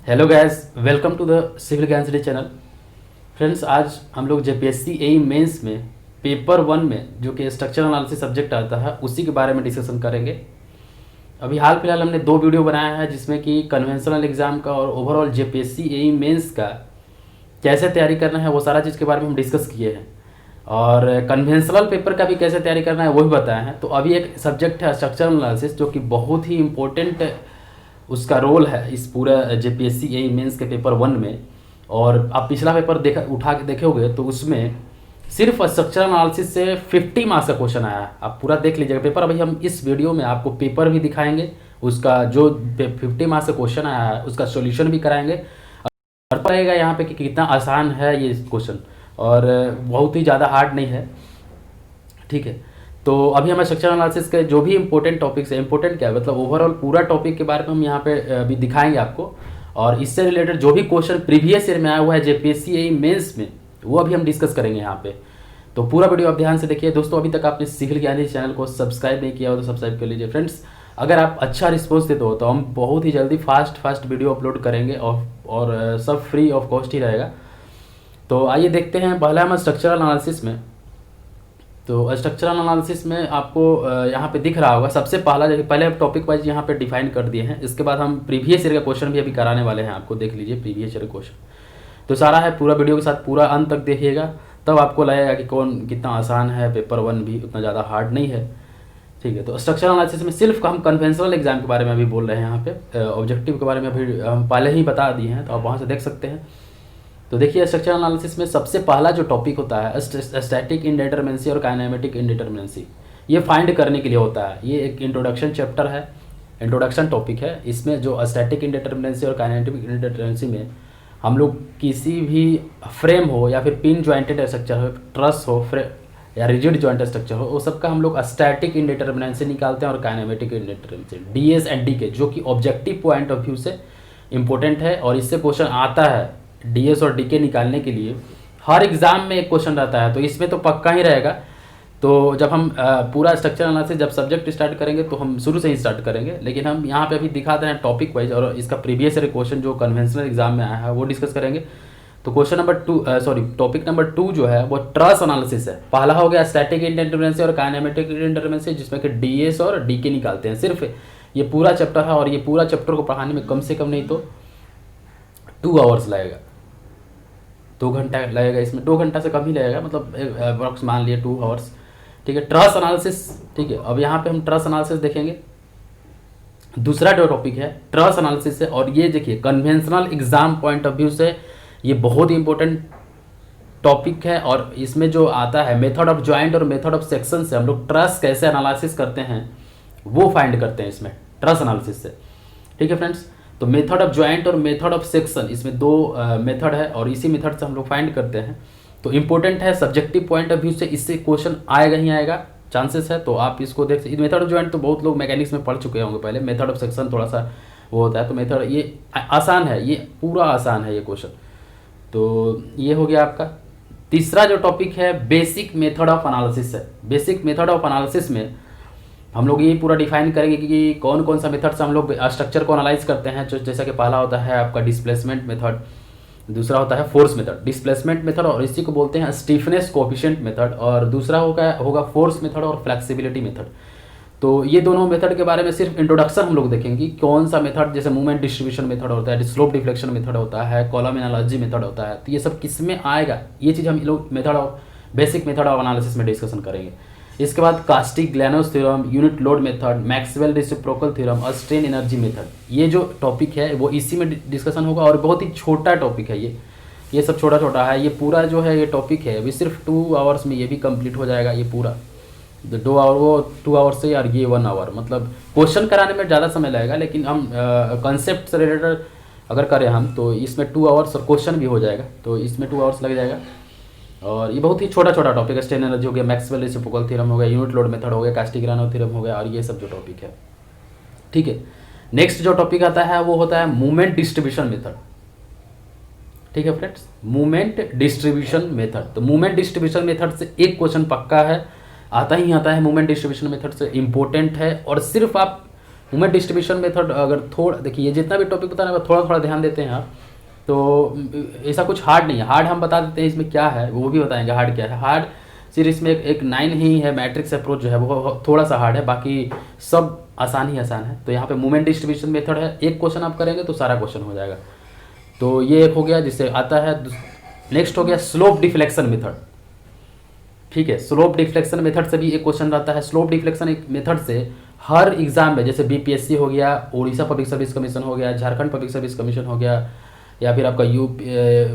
Hello guys, welcome to the civil ज्ञान study channel. Friends, आज हम लोग जेपीएससी एई मेंस में पेपर 1 में जो कि स्ट्रक्चरल एनालिसिस सब्जेक्ट आता है उसी के बारे में डिस्कशन करेंगे। अभी हाल फिलहाल हमने 2 वीडियो बनाया है जिसमें कि कन्वेंशनल एग्जाम का और ओवरऑल जेपीएससी एई मेंस का कैसे तैयारी करना है वो सारा चीज़ के बारे में हम डिस्कस किए हैं, और कन्वेंशनल पेपर का भी कैसे तैयारी करना है वो भी बताया है। तो अभी एक सब्जेक्ट है स्ट्रक्चरल एनालिसिस जो कि बहुत ही इम्पोर्टेंट उसका रोल है इस पूरा जेपीएससी एई मेंस के पेपर 1 में। और आप पिछला पेपर उठा के देखोगे तो उसमें सिर्फ स्ट्रक्चरल एनालिसिस से 50 मार्क्स का क्वेश्चन आया है। आप पूरा देख लीजिएगा पेपर। अभी हम इस वीडियो में आपको पेपर भी दिखाएंगे, उसका जो 50 मार्क्स का क्वेश्चन आया है उसका सॉल्यूशन भी कराएंगे, और पड़ेगा यहाँ पे कि कितना आसान है ये क्वेश्चन, और बहुत ही ज़्यादा हार्ड नहीं है। ठीक है, तो अभी हमें स्ट्रक्चरल एनालिसिस के जो भी इंपॉर्टेंट टॉपिक्स है, इंपॉर्टेंट क्या है मतलब ओवरऑल पूरा टॉपिक के बारे में हम यहाँ पे अभी दिखाएंगे आपको, और इससे रिलेटेड जो भी क्वेश्चन प्रीवियस ईयर में आया हुआ है जेपीएससी एई मेंस में वो अभी हम डिस्कस करेंगे यहाँ पे। तो पूरा वीडियो आप ध्यान से देखिए। दोस्तों, अभी तक आपने सिविल ज्ञान चैनल को सब्सक्राइब नहीं किया हो तो सब्सक्राइब कर लीजिए। फ्रेंड्स, अगर आप अच्छा रिस्पॉन्स देते हो तो हम बहुत ही जल्दी फास्ट वीडियो अपलोड करेंगे, और सब फ्री ऑफ कॉस्ट ही रहेगा। तो आइए देखते हैं। पहला हम स्ट्रक्चरल एनालिसिस में, तो स्ट्रक्चरल एनालिसिस में आपको यहाँ पे दिख रहा होगा सबसे पहले टॉपिक वाइज यहाँ पे डिफाइन कर दिए हैं। इसके बाद हम प्रीवियस ईयर का क्वेश्चन भी अभी कराने वाले हैं आपको। देख लीजिए प्रीवियस ईयर क्वेश्चन तो सारा है, पूरा वीडियो के साथ पूरा अंत तक देखिएगा, तब आपको लगेगा कि कौन कितना आसान है। पेपर 1 भी उतना ज़्यादा हार्ड नहीं है। ठीक है, तो स्ट्रक्चरल एनालिसिस में सिर्फ हम कन्वेंशनल एग्जाम के बारे में अभी बोल रहे हैं। यहाँ पे ऑब्जेक्टिव के बारे में अभी हम पहले ही बता दिए हैं, तो आप वहाँ से देख सकते हैं। तो देखिए, स्ट्रक्चरल एनालिसिस में सबसे पहला जो टॉपिक होता है स्टैटिक इंडिटरमिनेंसी और काइनेमेटिक इंडिटरमिनेंसी, ये फाइंड करने के लिए होता है। ये एक इंट्रोडक्शन चैप्टर है, इंट्रोडक्शन टॉपिक है। इसमें जो स्टैटिक इंडिटरमिनेंसी और काइनेमेटिक इंडिटरमिनेंसी में हम लोग किसी भी फ्रेम हो या फिर पिन जॉइंटेड स्ट्रक्चर हो, ट्रस हो या रिजिड जॉइंटेड स्ट्रक्चर हो, वो सबका हम लोग स्टैटिक इंडिटरमिनेंसी निकालते हैं और काइनेमेटिक इंडिटरमिनेंसी डीएस एंड डी के, जो कि ऑब्जेक्टिव पॉइंट ऑफ व्यू से इंपॉर्टेंट है। और इससे क्वेश्चन आता है डीएस और डीके निकालने के लिए। हर एग्जाम में एक क्वेश्चन रहता है, तो इसमें तो पक्का ही रहेगा। तो जब हम पूरा स्ट्रक्चर एनालिसिस जब सब्जेक्ट स्टार्ट करेंगे तो हम शुरू से ही स्टार्ट करेंगे, लेकिन हम यहाँ पे अभी दिखाते हैं टॉपिक वाइज, और इसका प्रीवियस ईयर क्वेश्चन जो कन्वेंशनल एग्जाम में आया है वो डिस्कस करेंगे। तो क्वेश्चन नंबर टॉपिक नंबर 2 जो है वो ट्रस एनालिसिस है। पहला हो गया स्टैटिक इंडिटरमिनेंसी और काइनेमेटिक इंडिटरमिनेंसी, जिसमें कि डीएस और डीके निकालते हैं। सिर्फ ये पूरा चैप्टर है, और ये पूरा चैप्टर को पढ़ाने में कम से कम नहीं तो 2 आवर्स लगेगा, 2 घंटा लगेगा। इसमें 2 घंटा से कम ही लगेगा, मतलब अप्रॉक्स मान लिए 2 आवर्स। ठीक है, ट्रस एनालिसिस। ठीक है, अब यहाँ पे हम ट्रस एनालिसिस देखेंगे। दूसरा जो टॉपिक है ट्रस एनालिसिस है, और ये देखिए conventional exam point of view से ये बहुत ही इंपॉर्टेंट टॉपिक है। और इसमें जो आता है मेथड ऑफ ज्वाइंट और मेथड ऑफ सेक्शन से हम लोग ट्रस कैसे एनालिसिस करते हैं वो फाइंड करते हैं इसमें ट्रस एनालिसिस से। ठीक है फ्रेंड्स, तो मेथड ऑफ ज्वाइंट और मेथड ऑफ सेक्शन, इसमें 2 मेथड है, और इसी मेथड से हम लोग फाइंड करते हैं। तो इंपॉर्टेंट है सब्जेक्टिव पॉइंट ऑफ व्यू से, इससे क्वेश्चन आएगा ही आएगा, चांसेस है। तो आप इसको देख सकते। मेथड ऑफ ज्वाइंट तो बहुत लोग मैकेनिक्स में पढ़ चुके होंगे पहले। मेथड ऑफ सेक्शन थोड़ा सा वो होता है, तो मेथड ये आसान है, ये पूरा आसान है ये क्वेश्चन। तो ये हो गया आपका। तीसरा जो टॉपिक है बेसिक मेथड ऑफ एनालिसिस है। बेसिक मेथड ऑफ एनालिसिस में हम लोग ये पूरा डिफाइन करेंगे कि कौन कौन सा मेथड से हम लोग स्ट्रक्चर को एनालाइज करते हैं। जैसा कि पहला होता है आपका डिस्प्लेसमेंट मेथड, दूसरा होता है फोर्स मेथड। डिस्प्लेसमेंट मेथड और इसी को बोलते हैं स्टीफनेस कोएफिशिएंट मेथड, और दूसरा होगा फोर्स मेथड और फ्लेक्सिबिलिटी मेथड। तो ये दोनों मेथड के बारे में सिर्फ इंट्रोडक्शन हम लोग देखेंगे। कौन सा मेथड, जैसे मूवमेंट डिस्ट्रीब्यूशन मेथड होता है, स्लोप डिफ्लेक्शन मेथड होता है, कॉलम एनालॉजी मेथड होता है, तो ये सब किस में आएगा, ये चीज़ हम लोग method of basic method of analysis में डिस्कशन करेंगे। इसके बाद Castigliano's theorem, unit load method, Maxwell reciprocal theorem और स्ट्रेन एनर्जी मेथड, ये जो टॉपिक है वो इसी में डिस्कशन होगा। और बहुत ही छोटा टॉपिक है ये सब छोटा छोटा है। ये पूरा जो है ये टॉपिक है अभी सिर्फ 2 आवर्स में ये भी कंप्लीट हो जाएगा। ये पूरा 2 आवर, वो 2 आवर से, और ये 1 आवर, मतलब क्वेश्चन कराने में ज़्यादा समय लगेगा, लेकिन हम कंसेप्ट से रिलेटेड अगर करें हम तो इसमें 2 आवर्स और क्वेश्चन भी हो जाएगा, तो इसमें 2 आवर्स लग जाएगा। और ये बहुत ही छोटा छोटा टॉपिक है। स्ट्रेन एनर्जी हो गया, मैक्सवेल रेसिप्रोकल थ्योरम हो गया, यूनिट लोड मेथड हो गया, कास्टिग्लियानो थ्योरम हो गया, और ये सब जो टॉपिक है। ठीक है, नेक्स्ट जो टॉपिक आता है वो होता है मूवमेंट डिस्ट्रीब्यूशन मेथड। ठीक है फ्रेंड्स, मूवमेंट डिस्ट्रीब्यूशन मेथड। तो मूवमेंट डिस्ट्रीब्यूशन मेथड से एक क्वेश्चन पक्का है, आता ही आता है। मूवमेंट डिस्ट्रीब्यूशन मेथड से इंपॉर्टेंट है, और सिर्फ आप मूवमेंट डिस्ट्रीब्यूशन मेथड अगर थोड़ा देखिए, ये जितना भी टॉपिक बता रहे हैं थोड़ा थोड़ा ध्यान देते हैं आप, तो ऐसा कुछ हार्ड नहीं है। हार्ड हम बता देते हैं इसमें क्या है, वो भी बताएंगे हार्ड क्या है। हार्ड सिर्फ इसमें एक 9 ही है, मैट्रिक्स अप्रोच जो है वो थोड़ा सा हार्ड है, बाकी सब आसान ही आसान है। तो यहाँ पे मूवमेंट डिस्ट्रीब्यूशन मेथड है, एक क्वेश्चन आप करेंगे तो सारा क्वेश्चन हो जाएगा। तो ये एक हो गया जिससे आता है। नेक्स्ट हो गया स्लोप डिफ्लेक्शन मेथड। ठीक है, स्लोप डिफ्लेक्शन मेथड से भी एक क्वेश्चन रहता है। स्लोप डिफ्लेक्शन मेथड से हर एग्जाम में, जैसे बीपीएससी हो गया, उड़ीसा पब्लिक सर्विस कमीशन हो गया, झारखंड पब्लिक सर्विस कमीशन हो गया, या फिर आपका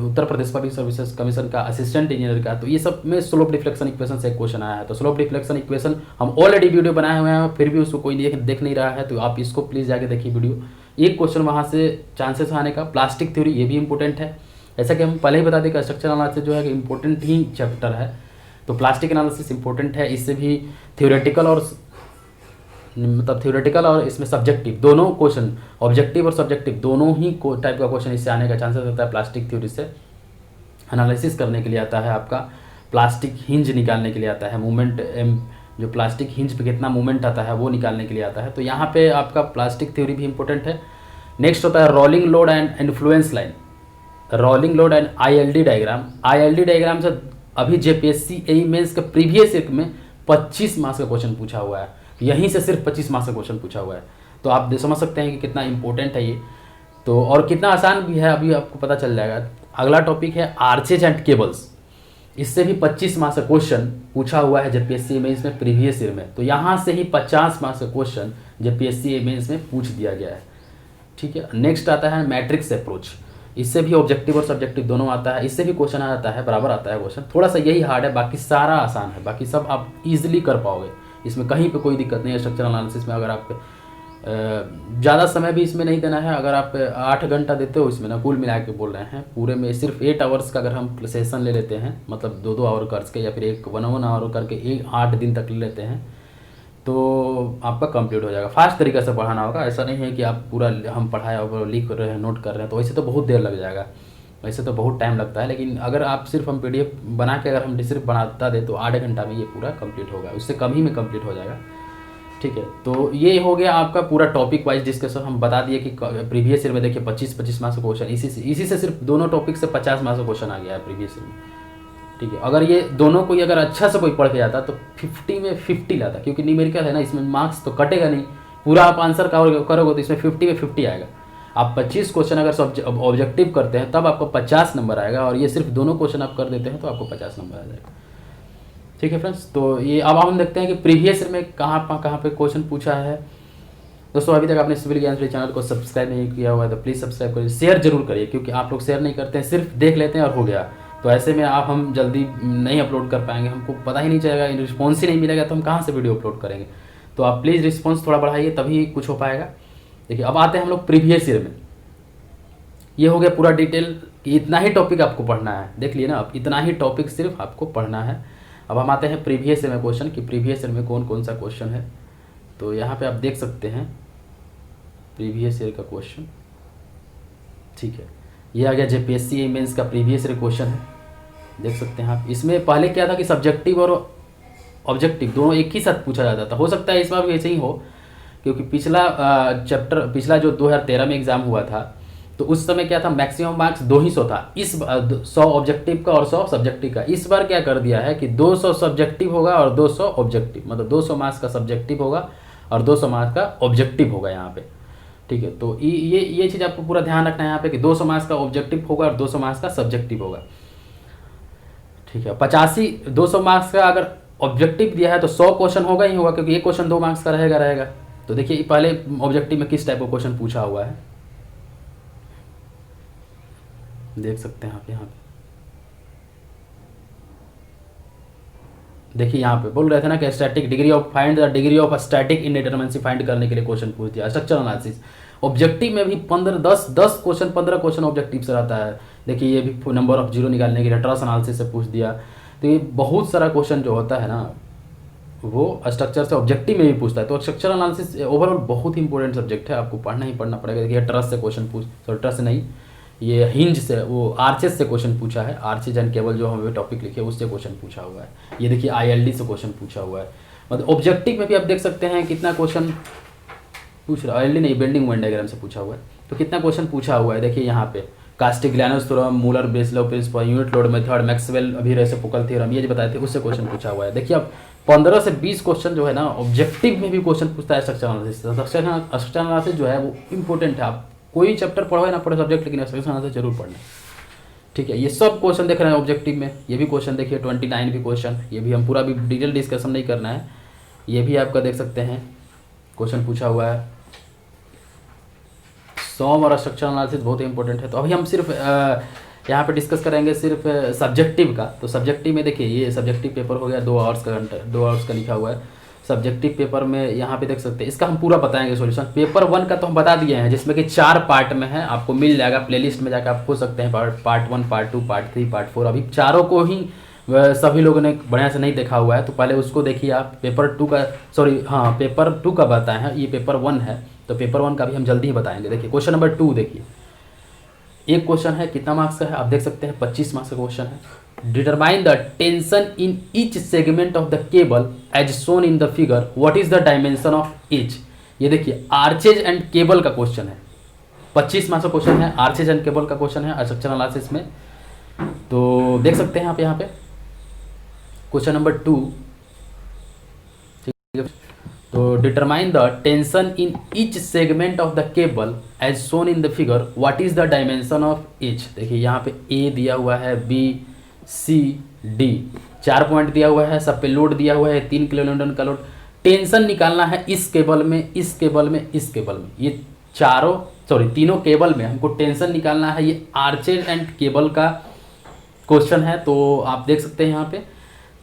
Uttar Pradesh public services commission का असिस्टेंट इंजीनियर का, तो ये सब में स्लोप डिफ्लेक्शन इक्वेशन से एक क्वेश्चन आया है। तो स्लोप डिफ्लेक्शन इक्वेशन हम ऑलरेडी वीडियो बनाए हुए हैं, फिर भी उसको कोई देख नहीं रहा है, तो आप इसको प्लीज़ जाके देखिए वीडियो। एक क्वेश्चन वहाँ से चांसेस आने का। प्लास्टिक थ्योरी, ये भी इंपॉर्टेंट है। ऐसा कि हम पहले ही बता दें कि स्ट्रक्चर एनालिसिस जो है कि इंपॉर्टेंट ही चैप्टर है, तो प्लास्टिक एनालिसिस इंपॉर्टेंट है। इससे भी थ्योरेटिकल और थ्योरेटिकल और इसमें सब्जेक्टिव दोनों क्वेश्चन, ऑब्जेक्टिव और सब्जेक्टिव दोनों ही टाइप का क्वेश्चन इससे आने का चांसेस होता है। प्लास्टिक थ्योरी से एनालिसिस करने के लिए आता है, आपका प्लास्टिक हिंज निकालने के लिए आता है, मूवमेंट जो प्लास्टिक हिंज पे कितना मूवमेंट आता है वो निकालने के लिए आता है। तो यहाँ पे आपका प्लास्टिक थ्योरी भी इंपॉर्टेंट है। नेक्स्ट होता है rolling load and influence line, rolling load and ILD diagram. ILD diagram से अभी जेपीएससी एई मेंस के प्रीवियस ईयर में 25 मार्क्स का क्वेश्चन पूछा हुआ है, यहीं से सिर्फ 25 मार्क्स का क्वेश्चन पूछा हुआ है। तो आप समझ सकते हैं कि कितना इंपॉर्टेंट है ये, तो और कितना आसान भी है, अभी आपको पता चल जाएगा। अगला टॉपिक है आर्चेज एंड केबल्स। इससे भी 25 मार्क्स का क्वेश्चन पूछा हुआ है जेपीएससी मेंस में प्रीवियस ईयर में, तो यहाँ से ही 50 मार्क्स का क्वेश्चन जेपीएससी मेंस में पूछ दिया गया है। ठीक है, नेक्स्ट आता है मैट्रिक्स अप्रोच। इससे भी ऑब्जेक्टिव और सब्जेक्टिव दोनों आता है, इससे भी क्वेश्चन आ जाता है, बराबर आता है क्वेश्चन। थोड़ा सा यही हार्ड है, बाकी सारा आसान है, बाकी सब आप इजीली कर पाओगे, इसमें कहीं पे कोई दिक्कत नहीं है। स्ट्रक्चरल एनालिसिस में अगर आप ज़्यादा समय भी इसमें नहीं देना है, अगर आप 8 घंटा देते हो इसमें ना, कुल मिला के बोल रहे हैं, पूरे में सिर्फ 8 आवर्स का अगर हम सेशन ले लेते हैं, मतलब 2-2 आवर करके, या फिर 1 आवर करके 8 दिन तक ले लेते हैं, तो आपका कंप्लीट हो जाएगा। फास्ट तरीके से पढ़ाना होगा, ऐसा नहीं है कि आप पूरा हम पढ़ाए और लिख रहे हैं, नोट कर रहे हैं, तो वैसे तो बहुत देर लग जाएगा, वैसे तो बहुत टाइम लगता है। लेकिन अगर आप सिर्फ हम पीडीएफ बना के अगर हम सिर्फ बनाता दें तो 8 घंटा में ये पूरा कंप्लीट होगा, उससे कम ही में कंप्लीट हो जाएगा। ठीक है, तो ये हो गया आपका पूरा टॉपिक वाइज डिस्कशन। हम बता दिए कि प्रीवियस ईयर में देखिए 25 मार्क्स का क्वेश्चन, इसी से सिर्फ दोनों टॉपिक से 50 मार्क्स का क्वेश्चन आ गया है प्रीवियस ईयर में। ठीक है, अगर ये दोनों कोई अगर अच्छा से कोई पढ़ के जाता तो 50 में 50 लाता, क्योंकि न्यूमेरिकल है ना, इसमें मार्क्स तो कटेगा नहीं, पूरा आप आंसर करोगे तो इसमें 50 में 50 आएगा। आप 25 क्वेश्चन अगर ऑब्जेक्टिव करते हैं तब आपको 50 नंबर आएगा, और ये सिर्फ दोनों क्वेश्चन आप कर देते हैं तो आपको 50 नंबर आ जाएगा। ठीक है फ्रेंड्स, तो ये अब हम देखते हैं कि प्रीवियस ईयर में कहाँ पे क्वेश्चन पूछा है। दोस्तों अभी तक आपने सिविल ज्ञान स्टडी चैनल को सब्सक्राइब नहीं किया हुआ है तो प्लीज़ सब्सक्राइब करिए, शेयर जरूर करिए, क्योंकि आप लोग शेयर नहीं करते हैं, सिर्फ देख लेते हैं और हो गया, तो ऐसे में आप हम जल्दी नहीं अपलोड कर पाएंगे, हमको पता ही नहीं चलेगा, रिस्पॉन्स ही नहीं मिलेगा तो हम कहाँ से वीडियो अपलोड करेंगे। तो आप प्लीज़ रिस्पॉन्स थोड़ा बढ़ाइए, तभी कुछ हो पाएगा। देखिए अब आते हैं हम लोग प्रीवियस ईयर में। ये हो गया पूरा डिटेल कि इतना ही टॉपिक आपको पढ़ना है, देख लिए ना आप, इतना ही टॉपिक सिर्फ आपको पढ़ना है। अब हम आते हैं प्रीवियस ईयर में क्वेश्चन कि प्रीवियस ईयर में कौन कौन सा क्वेश्चन है। तो यहाँ पे आप देख सकते हैं प्रीवियस ईयर का क्वेश्चन। ठीक है, ये आ गया जेपीएससी मेंस का प्रीवियस ईयर क्वेश्चन है, देख सकते हैं आप। इसमें पहले क्या था कि सब्जेक्टिव और ऑब्जेक्टिव दोनों एक ही साथ पूछा जाता था, हो सकता है इस बार भी ऐसे ही हो, क्योंकि पिछला जो 2013 में एग्जाम हुआ था तो उस समय क्या था, मैक्सिमम मार्क्स 200 था, इस 100 ऑब्जेक्टिव का और 100 सब्जेक्टिव का। इस बार क्या कर दिया है कि 200 सब्जेक्टिव होगा और 200 ऑब्जेक्टिव, मतलब 200 मार्क्स का सब्जेक्टिव होगा और 200 मार्क्स का ऑब्जेक्टिव होगा यहाँ पे। ठीक है, तो ये चीज़ आपको पूरा ध्यान रखना है यहाँ पे कि 200 मार्क्स का ऑब्जेक्टिव होगा और 200 मार्क्स का सब्जेक्टिव होगा। ठीक है, 200 मार्क्स का अगर ऑब्जेक्टिव दिया है तो 100 क्वेश्चन होगा ही होगा, क्योंकि एक क्वेश्चन 2 मार्क्स का रहेगा। तो देखिए पहले ऑब्जेक्टिव में किस टाइप का क्वेश्चन पूछा हुआ है, देख सकते हैं आप यहाँ पे। देखिए यहाँ पे बोल रहे थे ना कि static find the degree of static इनडिटरमिनेसी find करने के लिए क्वेश्चन पूछ दिया। स्ट्रक्चर एनालिसिस ऑब्जेक्टिव में भी 10 क्वेश्चन 15 क्वेश्चन ऑब्जेक्टिव से रहता है। देखिए ये भी नंबर ऑफ जीरो निकालने के लिए ट्रस एनालिसिस से पूछ दिया। तो ये बहुत सारा क्वेश्चन जो होता है ना वो स्ट्रक्चर से ऑब्जेक्टिव में भी पूछता है। तो स्ट्रक्चर एनालिसिस ओवरऑल बहुत ही इंपॉर्टेंट सब्जेक्ट है, आपको पढ़ना ही पढ़ना पड़ेगा। देखिए ट्रस से क्वेश्चन ट्रस से नहीं, ये हिंज से, वो आर्चेस से क्वेश्चन पूछा है, आर्चेज एंड केबल जो हमें टॉपिक लिखे उससे क्वेश्चन पूछा हुआ है। ये देखिए आईएलडी से क्वेश्चन पूछा हुआ है। मतलब ऑब्जेक्टिव में भी आप देख सकते हैं कितना क्वेश्चन पूछ रहा है, ऑयली नहीं, बेंडिंग मोमेंट डायग्राम से पूछा हुआ है। तो कितना क्वेश्चन पूछा हुआ है देखिए यहाँ पे, Castigliano's theorem, Muller Breslau principle, unit load method, Maxwell अभी रेसिप्रोकल थ्योरम, ये जो बताए थे उससे क्वेश्चन पूछा हुआ है। देखिए अब 15 से 20 क्वेश्चन जो है ना ऑब्जेक्टिव में भी क्वेश्चन पूछता है स्ट्रक्चर एनालिसिस। स्ट्रक्चर एनालिसिस जो है वो इंपॉर्टेंट है, आप कोई चैप्टर पढ़ो या ना पढ़ो सब्जेक्ट, लेकिन स्ट्रक्चर एनालिसिस जरूर पढ़ना। ठीक है, ये सब क्वेश्चन देख रहे हैं ऑब्जेक्टिव में, ये भी क्वेश्चन देखिए 29 भी क्वेश्चन, ये भी हम पूरा भी डिटेल डिस्कशन नहीं करना है, ये भी आपका देख सकते हैं क्वेश्चन पूछा हुआ है। सॉम और स्ट्रक्चर एनालिसिस बहुत ही इंपॉर्टेंट है। तो अभी हम सिर्फ यहाँ पे डिस्कस करेंगे सिर्फ सब्जेक्टिव का। तो सब्जेक्टिव में देखिए ये सब्जेक्टिव पेपर हो गया 2 आवर्स का, घंटा 2 आवर्स का लिखा हुआ है सब्जेक्टिव पेपर में। यहाँ पे देख सकते हैं, इसका हम पूरा बताएंगे सॉल्यूशन। पेपर 1 का तो हम बता दिए हैं, जिसमें कि 4 पार्ट में है, आपको मिल जाएगा प्लेलिस्ट में जाकर आप खोज सकते हैं, पार्ट 1, पार्ट 2, पार्ट 3, पार्ट 4। अभी चारों को ही सभी लोगों ने बढ़िया से नहीं देखा हुआ है, तो पहले उसको देखिए आप। पेपर 2 का, सॉरी हाँ पेपर 2 का बताए हैं, ये पेपर 1 है, तो पेपर 1 का भी हम जल्दी ही बताएंगे। देखिए क्वेश्चन नंबर 2 देखिए, एक क्वेश्चन है, कितना मार्क्स का है आप देख सकते हैं, 25 मार्क्स का क्वेश्चन है। Determine the tension in each segment of the cable as shown in the figure, what is the dimension of each. ये देखिए आर्चेज एंड केबल का क्वेश्चन है, 25 मार्क्स का क्वेश्चन है, आर्चेज एंड केबल का question है structure analysis में। तो देख सकते हैं आप यहाँ पे क्वेश्चन नंबर 2। ठीक है, तो determine the tension in each segment of the cable as shown in the figure, what is the dimension of each. देखिए यहाँ पे ए दिया हुआ है, बी, सी, डी, 4 पॉइंट दिया हुआ है, सब पे लोड दिया हुआ है 3 किलो न्यूटन का लोड। टेंशन निकालना है इस केबल में, इस केबल में, इस केबल में, ये तीनों केबल में हमको टेंशन निकालना है। ये आर्चेज एंड केबल का क्वेश्चन है, तो आप देख सकते हैं यहाँ पे।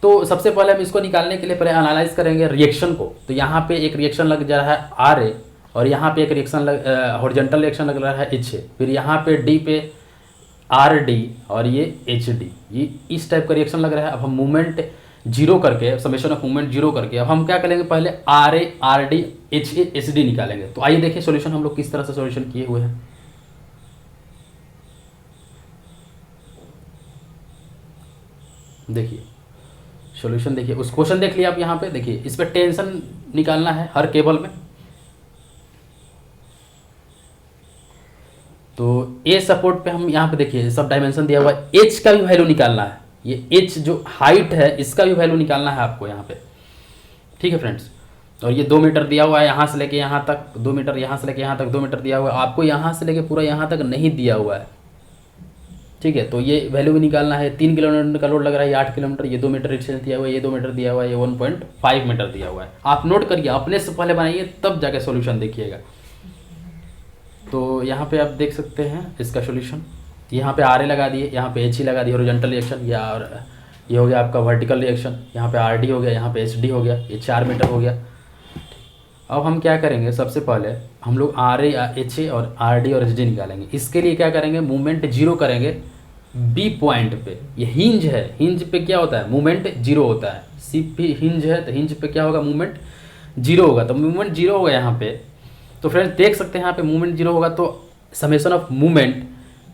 तो सबसे पहले हम इसको निकालने के लिए पहले एनालाइज करेंगे रिएक्शन को। तो यहाँ पे एक रिएक्शन लग जा रहा है आर ए, और यहाँ पे एक रिएक्शन हॉरिजॉन्टल रिएक्शन लग रहा है एच ए, फिर यहाँ पे डी पे आर डी और ये एच डी, ये इस टाइप का रिएक्शन लग रहा है। अब हम मूवमेंट जीरो करके, समेशन ऑफ मूवमेंट जीरो करके, अब हम क्या करेंगे, पहले R A, R D, H A, H D निकालेंगे। तो आइए देखिए सोल्यूशन हम लोग किस तरह से सोल्यूशन किए हुए हैं। देखिए सॉल्यूशन देखिए, उस क्वेश्चन देख लिया आप यहाँ पे। देखिए इस पर टेंशन निकालना है हर केबल में। तो ए सपोर्ट पे हम यहाँ पे देखिए सब डायमेंशन दिया हुआ है, एच का भी वैल्यू निकालना है, ये एच जो हाइट है इसका भी वैल्यू निकालना है आपको यहाँ पे। ठीक है फ्रेंड्स, और ये 2 मीटर दिया हुआ है, यहाँ से लेके यहाँ तक 2 मीटर, यहाँ से लेके यहाँ तक 2 मीटर दिया हुआ है, आपको यहाँ से लेके पूरा यहाँ तक नहीं दिया हुआ है। ठीक है, तो ये वैल्यू भी निकालना है। 3 किलोमीटर का लोड लग रहा है, 8 किलोमीटर, ये 2 मीटर डिस्टेंस दिया हुआ है, ये 2 मीटर दिया हुआ है, ये 1.5 मीटर दिया हुआ है। आप नोट करिए, अपने से पहले बनाइए तब जाके सॉल्यूशन देखिएगा। तो यहाँ पे आप देख सकते हैं इसका सॉल्यूशन, यहाँ पे आर ए लगा दिए, यहाँ पे एच ई लगा दिए, हॉरिजॉन्टल रिएक्शन, ये हो गया आपका वर्टिकल रिएक्शन, यहाँ पे आर डी हो गया, यहाँ पे एच डी हो गया, ये 4 मीटर हो गया। अब हम क्या करेंगे, सबसे पहले हम लोग आर ए, एच ए और आर डी और एच डी निकालेंगे। इसके लिए क्या करेंगे, मूवमेंट जीरो करेंगे बी पॉइंट पे। ये हिंज है, हिंज पे क्या होता है, मूवमेंट जीरो होता है। सी पे हिंज है, तो हिंज पे क्या होगा, मूवमेंट जीरो होगा। तो मूवमेंट जीरो होगा यहाँ पे। तो फ्रेंड्स देख सकते हैं यहाँ पे मूवमेंट जीरो होगा, तो summation of movement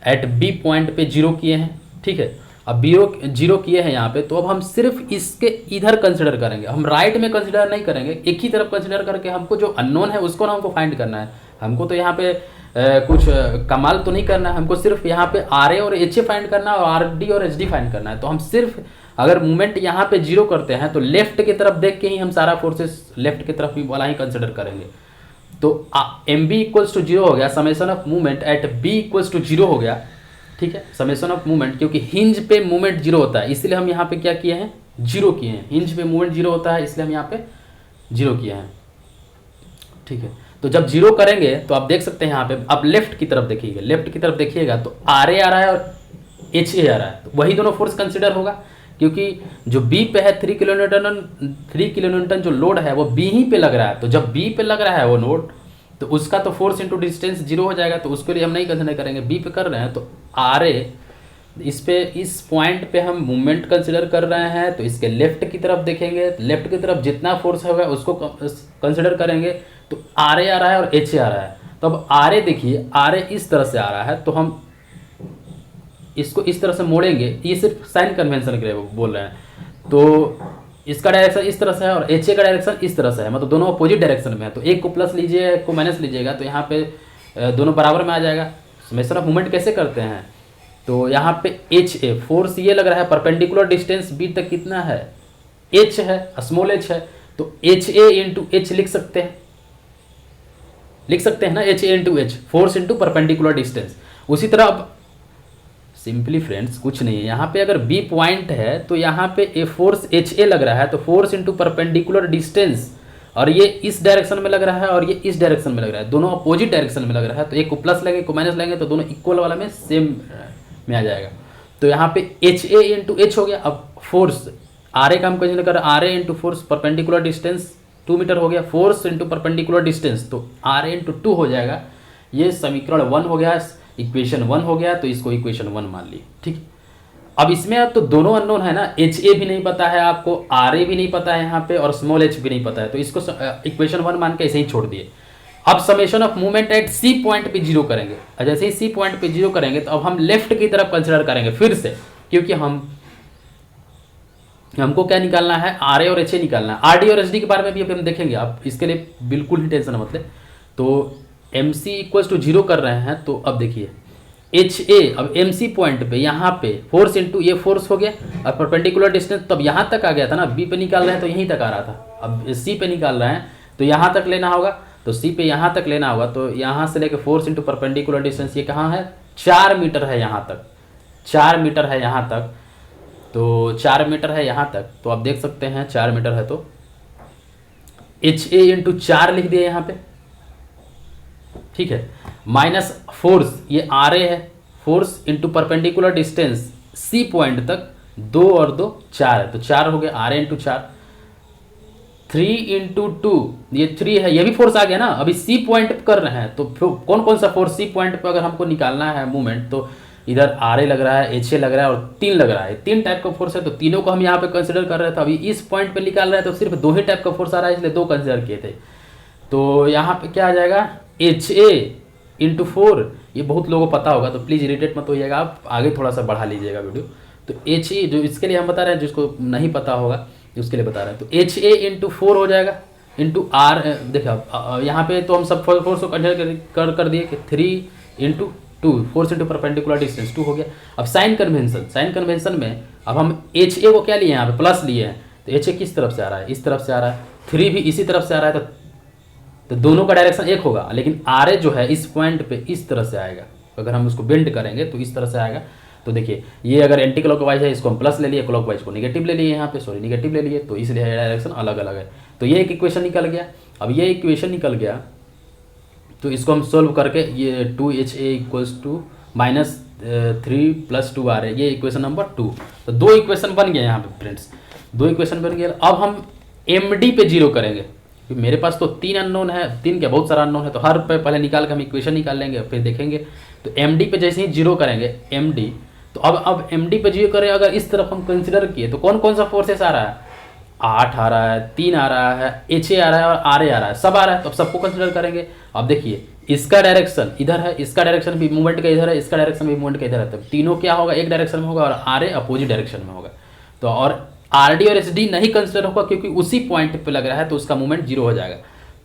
at B point पे जीरो किए हैं। ठीक है, अब जीरो किए हैं यहाँ पे, तो अब हम सिर्फ इसके इधर कंसिडर करेंगे, हम राइट में कंसिडर नहीं करेंगे, एक ही तरफ कंसिडर करके हमको जो अननोन है उसको ना हमको फाइंड करना है। हमको तो यहाँ पे कुछ कमाल तो नहीं करना है, हमको सिर्फ यहाँ पे आर ए और एच ए फाइंड करना है और आर डी और एच डी फाइंड करना है। तो हम सिर्फ अगर मूवमेंट यहाँ पे जीरो करते हैं तो लेफ्ट की तरफ देख के ही हम सारा फोर्सेस लेफ्ट की तरफ ही वाला ही कंसिडर करेंगे। तो M B equals to zero हो गया, summation of movement at B equals to zero हो गया। ठीक है, समेशन ऑफ मूवमेंट, क्योंकि हिंज पे मूवमेंट जीरो होता है इसलिए हम यहाँ पे क्या किए हैं, जीरो किए हैं। हिंज पे मूवमेंट जीरो होता है इसलिए हम यहाँ पे जीरो किए हैं। ठीक है, तो जब जीरो करेंगे तो आप देख सकते हैं यहाँ पे, आप लेफ्ट की तरफ देखिएगा, लेफ्ट की तरफ देखिएगा तो आर ए आ रहा है और एच ए आ रहा है, तो वही दोनों फोर्स कंसिडर होगा। क्योंकि जो बी पे है 3 किलो न्यूटन जो लोड है वो बी ही पे लग रहा है। तो जब बी पे लग रहा है वो लोड, तो उसका तो फोर्स इंटू डिस्टेंस जीरो हो जाएगा, तो उसके लिए हम नहीं कंसिडर करेंगे। बी पे कर रहे हैं तो आर ए, इस पे इस पॉइंट पे हम मूवमेंट कंसिडर कर रहे हैं, तो इसके लेफ्ट की तरफ देखेंगे, लेफ्ट की तरफ जितना फोर्स होगा उसको कंसिडर करेंगे। तो आर ए आ रहा है और एच ए आ रहा है। तो अब आर ए देखिए, आर ए इस तरह से आ रहा है, तो हम इसको इस तरह से मोड़ेंगे। ये सिर्फ साइन कन्वेंशन के लिए बोल रहे हैं। तो इसका डायरेक्शन इस तरह से है और एच ए का डायरेक्शन इस तरह से है, मतलब दोनों अपोजिट डायरेक्शन में है। तो एक को प्लस लीजिए, एक को माइनस लीजिएगा, तो यहाँ पे दोनों बराबर में आ जाएगा। समेशन ऑफ मूवमेंट कैसे करते हैं, तो यहाँ पे एच ए फोर्स ये लग रहा है, परपेंडिकुलर डिस्टेंस बी तक कितना है, एच है, स्मॉल एच है, तो एच ए इंटू एच लिख सकते हैं ना, H A into H, force into perpendicular distance. उसी तरह अब सिंपली फ्रेंड्स कुछ नहीं है, यहाँ पे अगर बी पॉइंट है तो यहाँ पे ए फोर्स एच ए लग रहा है, तो फोर्स इंटू परपेंडिकुलर डिस्टेंस, और ये इस डायरेक्शन में लग रहा है और ये इस डायरेक्शन में लग रहा है, दोनों अपोजिट डायरेक्शन में लग रहा है। तो एक को प्लस लेंगे, एक को माइनस लेंगे, तो दोनों इक्वल वाला में सेम में आ जाएगा। तो यहाँ पे एच ए इंटू एच हो गया। अब फोर्स आर ए का हम कंसीडर कर, R A into force perpendicular distance 2 metre हो गया, फोर्स इंटू परपेंडिकुलर डिस्टेंस, तो आर ए इंटू 2 हो जाएगा। ये समीकरण 1 हो गया, इक्वेशन 1 हो गया, तो इसको इक्वेशन 1 मान ली, ठीक। अब इसमें अब तो दोनों अननोन है ना, एच ए भी नहीं पता है आपको, आर ए भी नहीं पता है यहाँ पे, और स्मॉल एच भी नहीं पता है, तो इसको इक्वेशन 1 मान के ऐसे ही छोड़ दिए। अब summation of movement at C point पे 0 करेंगे, और जैसे ही सी पॉइंट पे 0 करेंगे तो अब हम लेफ्ट की तरफ कंसिडर करेंगे फिर से, क्योंकि हमको क्या निकालना है, आर ए और एच ए निकालना है। आर डी और एच डी के बारे में भी अभी हम देखेंगे, आप इसके लिए बिल्कुल ही टेंशन मत ले। तो एम सी इक्वल्स टू 0 कर रहे हैं, तो अब देखिए एच ए, अब एम सी पॉइंट पे यहाँ पे फोर्स इंटू ये फोर्स हो गया, और परपेंडिकुलर डिस्टेंस तब यहाँ तक आ गया था ना, बी पे निकाल रहे हैं तो यहीं तक आ रहा था, अब सी पे निकाल रहे हैं तो यहाँ तक लेना होगा, तो सी पे यहाँ तक लेना होगा, तो यहाँ से लेके फोर्स इंटू परपेंडिकुलर डिस्टेंस ये कहाँ है, 4 मीटर है यहाँ तक, 4 मीटर है यहाँ तक, तो 4 मीटर है यहाँ तक, तो आप देख सकते हैं 4 मीटर है, तो एच ए इंटू 4 लिख दिए यहाँ पे, ठीक है, माइनस फोर्स ये आर ए है, force into perpendicular distance C point तक 2 और 2 4 है, तो 4 हो गया, आर ए इंटू 4, 3 इंटू 2 ये 3 है, ये भी फोर्स आ गया ना। अभी सी पॉइंट कर रहे हैं, तो कौन कौन सा फोर्स सी पॉइंट पर अगर हमको निकालना है मूवमेंट, तो इधर आर ए लग रहा है, एच ए लग रहा है और 3 लग रहा है, 3 टाइप का फोर्स है, तो तीनों को हम यहाँ पे कंसिडर कर रहे थे। अभी इस पॉइंट पे निकाल रहे हैं तो सिर्फ 2 ही टाइप का फोर्स आ रहा है, इसलिए 2 कंसिडर किए थे। तो यहाँ पे क्या आ जाएगा, एच ए इंटू 4, ये बहुत लोगों को पता होगा, तो प्लीज़ इरिटेट मत होइएगा, आप आगे थोड़ा सा बढ़ा लीजिएगा वीडियो। तो एच ए जो इसके लिए हम बता रहे हैं, जिसको नहीं पता होगा उसके लिए बता रहे हैं, तो एच ए इंटू 4 हो जाएगा, इंटू आर, देखिए यहाँ पे तो हम सब फोर्स को कंसिडर कर दिए कि 3 into 2, force into perpendicular distance 2 हो गया। अब साइन कन्वेंशन में अब हम एच ए को क्या लिए, यहाँ पे प्लस लिए हैं, तो एच ए किस तरफ से आ रहा है, इस तरफ से आ रहा है, 3 भी इसी तरफ से आ रहा है, तो दोनों का डायरेक्शन एक होगा, लेकिन आर ए जो है इस पॉइंट पे इस तरह से आएगा, अगर हम उसको बेंड करेंगे तो इस तरह से आएगा। तो देखिए ये अगर एंटी क्लॉकवाइज है, इसको हम प्लस ले लिए, क्लॉकवाइज को नेगेटिव ले लिए, यहाँ पे सॉरी नेगेटिव ले लिए, तो इसलिए डायरेक्शन अलग अलग है। तो ये एक इक्वेशन निकल गया। अब ये इक्वेशन निकल गया तो इसको हम सोल्व करके ये 2 H A equals to minus 3 plus 2 R A, ये इक्वेशन नंबर 2। तो 2 इक्वेशन बन गए यहाँ पे फ्रेंड्स, 2 इक्वेशन बन गया। अब हम एम डी पे 0 करेंगे, क्योंकि मेरे पास तो 3 अननोन है, 3 क्या बहुत सारा अननोन है, तो हर पे पहले निकाल के हम इक्वेशन निकाल लेंगे, फिर देखेंगे। तो एम डी पे जैसे ही 0 करेंगे एम डी, तो अब एम डी पे 0 करें, अगर इस तरफ हम कंसिडर किए तो कौन कौन सा फोर्सेस आ रहा है, 8 आ रहा है, 3 आ रहा है, एच ए आ रहा है और आर ए आ रहा है, सब आ रहा है, तो अब सबको कंसिडर करेंगे। अब देखिए इसका डायरेक्शन इधर है, इसका डायरेक्शन भी मूवमेंट का इधर है, इसका डायरेक्शन भी मूवमेंट का इधर है, तो तीनों क्या होगा, एक डायरेक्शन में होगा, और आर ए अपोजिट डायरेक्शन में होगा। तो और आर डी और एच डी नहीं कंसिडर होगा, क्योंकि उसी पॉइंट पे लग रहा है, तो उसका मूवमेंट 0 हो जाएगा।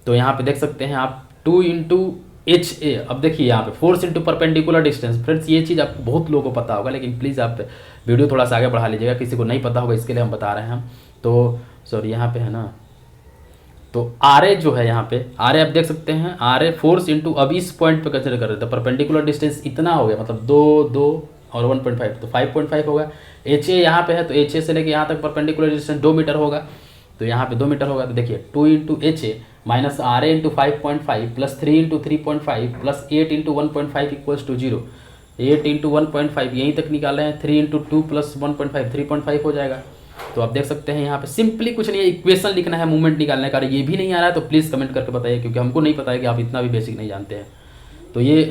तो यहाँ पे देख सकते हैं आप 2 इंटू एच ए। अब देखिए यहाँ पे force into perpendicular distance, friends ये चीज़ आपको बहुत लोगों को पता होगा, लेकिन प्लीज़ आप वीडियो थोड़ा सा आगे बढ़ा लीजिएगा, किसी को नहीं पता होगा, इसके लिए हम बता रहे हैं। तो सॉरी यहाँ पे है ना, तो आर ए जो है यहाँ पे आर ए आप देख सकते हैं, आर ए फोर्स इंटू, अब इस पॉइंट पे कंसिडर कर रहे थे, परपेंडिकुलर डिस्टेंस इतना हो गया, मतलब 2 और 1.5, तो 5.5 होगा। एच ए यहाँ पे है, तो एच ए से लेके यहाँ तक परपेंडिकुलर डिस्टेंस 2 मीटर होगा, तो यहाँ पे 2 मीटर होगा। तो देखिए 2 into H A minus R A into 5.5 plus 3 into 3.5 plus 8 into 1.5 equals to 0। 8 into 1.5 यहीं तक निकाले हैं, 3 इंटू 2 प्लस 1.5 3.5 हो जाएगा। तो आप देख सकते हैं यहाँ पे सिंपली कुछ नहीं है, इक्वेशन लिखना है, मूवमेंट निकालने का। ये भी नहीं आ रहा है तो प्लीज़ कमेंट करके बताइए, क्योंकि हमको नहीं पता है कि आप इतना भी बेसिक नहीं जानते हैं। तो ये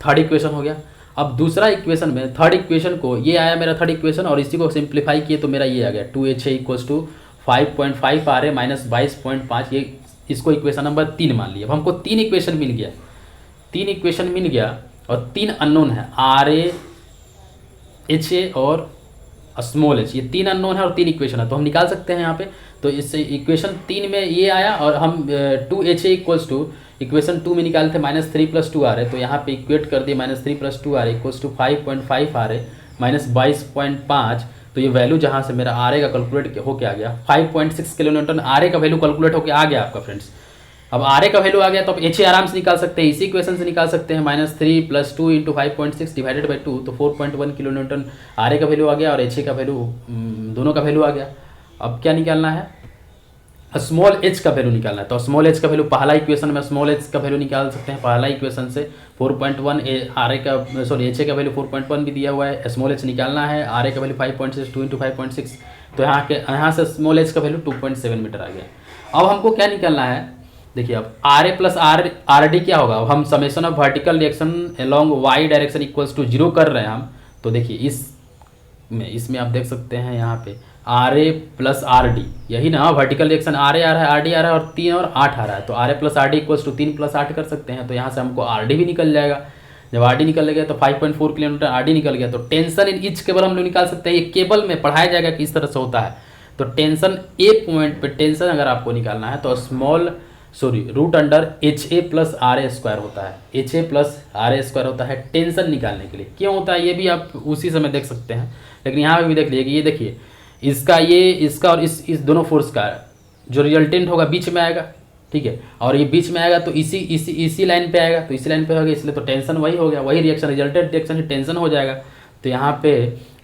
थर्ड इक्वेशन हो गया। अब दूसरा इक्वेशन में थर्ड इक्वेशन को, ये आया मेरा थर्ड इक्वेशन, और इसी को सिंप्लीफाई किए तो मेरा ये आ गया 2 HA equals to 5.5 RA minus 22.5। ये इसको इक्वेशन नंबर 3 मान लिया। अब हमको 3 इक्वेशन मिल गया, 3 इक्वेशन मिल गया और 3 अननोन है, RA, HA और स्मॉल एच, ये 3 अननोन है और 3 इक्वेशन है, तो हम निकाल सकते हैं यहाँ पे। तो इससे इक्वेशन 3 में ये आया और हम 2HA इक्वल्स टू इक्वेशन 2 में निकाले थे -3 + 2 आ रहे, तो यहाँ पे इक्वेट कर दिए -3 + 2 आ रहे इक्वल्स टू 5.5 आ रहे -22.5। तो ये वैल्यू जहाँ से मेरा आर ए का कैलकुलेट होके आ गया 5.6 किलो न्यूटन आर ए का वैल्यू कैलकुलेट होके आ गया आपका फ्रेंड्स। अब आर ए का वैल्यू आ गया तो आप एच ए आराम से निकाल सकते हैं, इसी इक्वेशन से निकाल सकते हैं -3 + 2 × 5.6 डिवाइडेड बाई 2, तो 4.1 किलो न्यूटन आर ए का वैल्यू आ गया और एच ए का वैल्यू दोनों का वैल्यू आ गया। अब क्या निकालना है, स्मॉल एच का वैल्यू निकालना है। तो स्मॉल एच का वैल्यू पहला इक्वेशन में स्मॉल एच का वैल्यू निकाल सकते हैं पहला इक्वेशन से 4.1 आर ए का सॉरी एच ए का वैल्यू 4.1 भी दिया हुआ है, स्मॉल एच निकालना है, आर ए का वैल्यू 5.6 2 × 5.6, तो यहाँ से स्मॉल एच का वैल्यू 2.7 मीटर आ गया। अब हमको क्या निकालना है, देखिए अब R A plus R D क्या होगा, अब हम summation of vertical reaction along Y direction equals to 0 कर रहे हैं हम, तो देखिए इसमें आप देख सकते हैं यहाँ पे R A plus R D, यही ना वर्टिकल रिएक्शन आर ए आ रहा है आर डी आ रहा है और 3 और 8 आ रहा है, तो R A plus R D equals to 3 + 8 कर सकते हैं। तो यहाँ से हमको आर डी भी निकल जाएगा, जब आर डी निकल गया तो 5.4 किलोमीटर आर डी निकल गया। तो टेंशन इन ईच केबल हम लोग निकाल सकते हैं, ये केबल में पढ़ाया जाएगा कि इस तरह से होता है। तो टेंशन ए पॉइंट पे टेंशन अगर आपको निकालना है तो root under H A plus R A square होता है, H A plus R A square होता है टेंशन निकालने के लिए। क्यों होता है ये भी आप उसी समय देख सकते हैं, लेकिन यहाँ पे भी देख लीजिए, ये देखिए इसका और इस दोनों फोर्स का जो रिजल्टेंट होगा बीच में आएगा, ठीक है, और ये बीच में आएगा तो इसी लाइन पे आएगा, तो इसी लाइन पे होगा, इसलिए तो टेंशन वही हो गया, वही रिएक्शन रिजल्टेंट रिएक्शन ही टेंशन हो जाएगा। तो यहाँ पे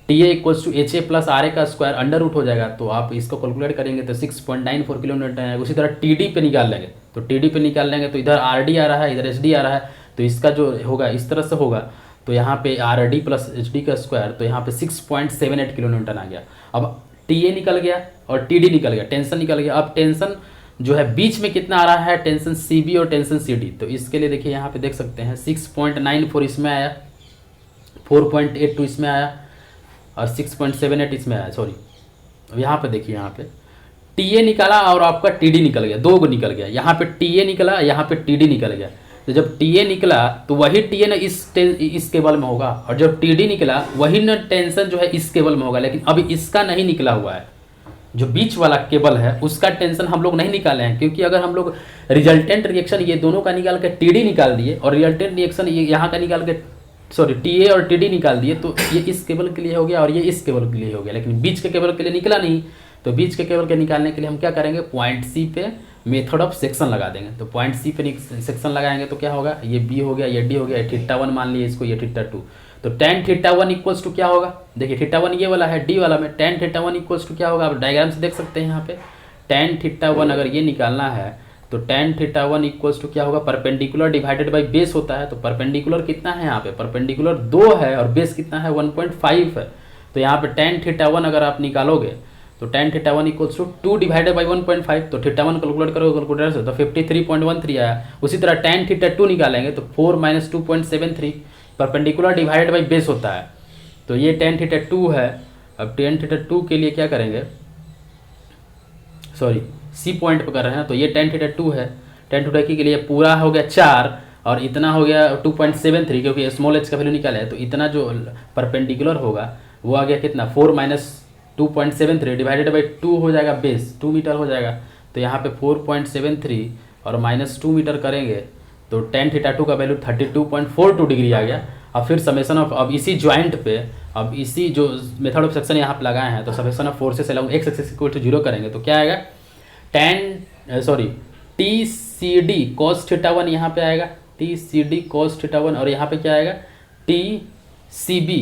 T A equals to H A plus R A का स्क्वायर अंडर रूट हो जाएगा, तो आप इसको कैलकुलेट करेंगे तो 6.94 किलो न्यूटन आएगा। उसी तरह टी डी पे निकाल लेंगे, तो टी डी पे निकाल लेंगे तो इधर आर डी आ रहा है इधर एच डी आ रहा है, तो इसका जो होगा इस तरह से होगा, तो यहाँ पे R D plus H D का स्क्वायर, तो यहाँ पे 6.78 किलो न्यूटन आ गया। अब टी ए निकल गया और टी डी निकल गया, टेंशन निकल गया। अब टेंशन जो है बीच में कितना आ रहा है, टेंशन सी बी और टेंशन सी डी, तो इसके लिए देखिए यहाँ पे देख सकते हैं 6.94 इसमें आया, 4.82 इसमें आया और 6.78 इसमें आया, सॉरी। अब यहाँ पे देखिए, यहाँ पे टी ए निकाला और आपका टी डी निकल गया, दो निकल गया, यहाँ पे टी ए निकला यहाँ पे टी डी निकल गया। तो जब टी ए निकला तो वही टी ए ना इस केबल में होगा, और जब टी डी निकला वही ना टेंशन जो है इस केबल में होगा, लेकिन अभी इसका नहीं निकला हुआ है, जो बीच वाला केबल है उसका टेंशन हम लोग नहीं निकाले हैं, क्योंकि अगर हम लोग रिजल्टेंट रिएक्शन ये दोनों का निकाल के टी डी निकाल दिए और रिजल्टेंट रिएक्शन ये यहाँ का निकाल के टी ए और टी डी निकाल दिए, तो ये इस केबल के लिए हो गया और ये इस केबल के लिए हो गया, लेकिन बीच के केबल के लिए निकला नहीं। तो बीच के केबल के निकालने के लिए हम क्या करेंगे, पॉइंट सी पे मेथड ऑफ सेक्शन लगा देंगे। तो पॉइंट सी पे सेक्शन लगाएंगे तो क्या होगा, ये बी हो गया, ये डी हो गया, θ1 मान लिए इसको, ये θ2, तो tan θ1 इक्वल्स टू क्या होगा, देखिए θ1 ये वाला है डी वाला में, tan θ1 इक्वल्स टू क्या होगा, आप डायग्राम से देख सकते हैं यहाँ पे tan θ1 अगर ये निकालना है तो tan θ1 इक्वल्स टू क्या होगा, परपेंडिकुलर डिवाइडेड बाई बेस होता है। तो परपेंडिकुलर कितना है यहाँ पे, परपेंडिकुलर 2 है और बेस कितना है 1.5 है। तो यहाँ पे tan θ1 अगर आप निकालोगे तो tan θ1 equals to 2 divided by 1.5, तो θ1 कैलकुलेट करोगे कैलकुलेटर से तो 53.13 आया। उसी तरह tan θ2 निकालेंगे तो 4 - 2.73, परपेंडिकुलर डिवाइडेड बाई बेस होता है, तो ये tan θ2 है। अब tan θ2 के लिए क्या करेंगे, सॉरी सी पॉइंट पर कर रहे हैं, तो ये tan θ2 है, tan θ2 के लिए पूरा हो गया 4 और इतना हो गया 2.73, क्योंकि स्मॉल एच का वैल्यू निकाला है, तो इतना जो परपेंडिकुलर होगा वो आ गया कितना 4 - 2.73 डिवाइडेड बाई 2 हो जाएगा, बेस 2 मीटर हो जाएगा। तो यहाँ पे 4.73 और -2 मीटर करेंगे तो tan θ2 का वैल्यू 32.42 डिग्री आ गया। अब फिर समेशन ऑफ, अब इसी ज्वाइंट पे, अब इसी जो मेथड ऑफ सेक्शन यहाँ पे लगाए हैं, तो summation of forces along x axis equal to 0 करेंगे तो क्या आएगा, टी सी डी कॉस θ1 यहाँ पे आएगा, टी सी डी कॉस θ1, और यहाँ पे क्या आएगा टी सी बी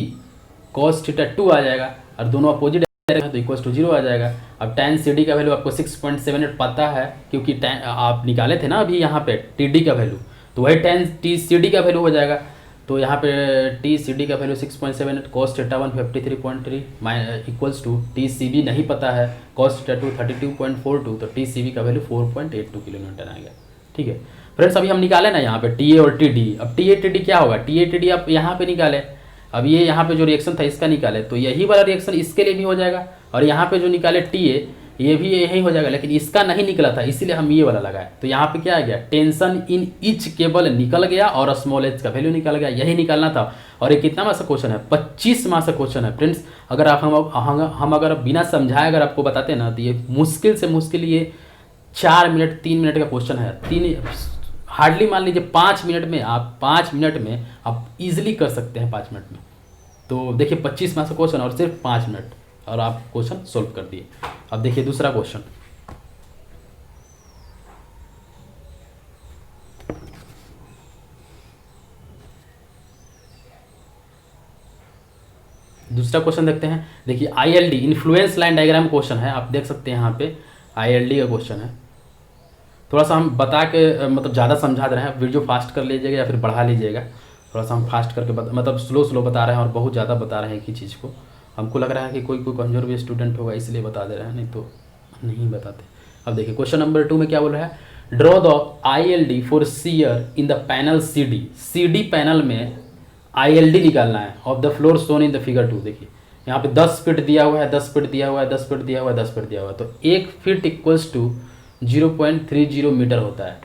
कॉस θ2 आ जाएगा, और दोनों अपोजिट है तो इक्वल टू 0 आ जाएगा। अब tan सी डी का वैल्यू आपको 6.78 पता है, क्योंकि आप निकाले थे ना अभी यहाँ पे टी डी का वैल्यू, तो वही tan टी सी डी का वैल्यू हो जाएगा। तो यहाँ पे टी सी डी का value 6.78, cos θ1 53.3 equals to T C B नहीं पता है, कॉस θ2 32.42, तो टी सी बी का वैल्यू 4.82 किलो न्यूटन आ गया। ठीक है फ्रेंड्स, अभी हम निकाले ना यहाँ पे टी ए और टी डी। अब टी ए टी डी क्या होगा, टी ए टी डी आप यहाँ पे निकाले, अब ये यहाँ पे जो रिएक्शन था इसका निकाले तो यही वाला रिएक्शन इसके लिए भी हो जाएगा, और यहाँ पे जो निकाले टी ए ये भी यही हो जाएगा, लेकिन इसका नहीं निकला था इसीलिए हम ये वाला लगाए। तो यहाँ पे क्या आ गया, टेंशन इन ईच केबल निकल गया और स्मॉल एच का वैल्यू निकल गया, यही निकालना था। और ये कितना मार्क्स का क्वेश्चन है, 25 मार्क्स का क्वेश्चन है फ्रेंड्स। अगर आप हम अगर बिना समझाए अगर आपको बताते ना तो ये मुश्किल से मुश्किल ये 4 मिनट 3 मिनट का क्वेश्चन है। हार्डली मान लीजिए 5 मिनट में आप इजीली कर सकते हैं 5 मिनट में। तो देखिए 25 मार्क्स का क्वेश्चन और सिर्फ 5 मिनट और आप क्वेश्चन सोल्व कर दिए। अब देखिए दूसरा क्वेश्चन, देखते हैं। देखिए ILD influence line diagram question है, आप देख सकते हैं यहाँ पे ILD का क्वेश्चन है। थोड़ा सा हम बता के मतलब ज़्यादा समझा दे रहे हैं, वीडियो फास्ट कर लीजिएगा या फिर बढ़ा लीजिएगा। थोड़ा सा हम फास्ट करके मतलब स्लो बता रहे हैं और बहुत ज़्यादा बता रहे हैं एक ही चीज़ को। हमको लग रहा है कि कोई कमज़ोर भी स्टूडेंट होगा इसलिए बता दे रहे हैं, नहीं तो नहीं बताते। अब देखिए क्वेश्चन नंबर 2 में क्या बोल रहा है, draw the ILD for shear in the panel CD panel में ILD निकालना है of the floor shown in the figure 2। देखिए यहाँ पे 10 फीट दिया हुआ है, 10 फीट दिया हुआ है, 10 फीट दिया हुआ है, 10 फीट दिया हुआ है। तो 1 फीट इक्वल्स टू 0.30 मीटर होता है।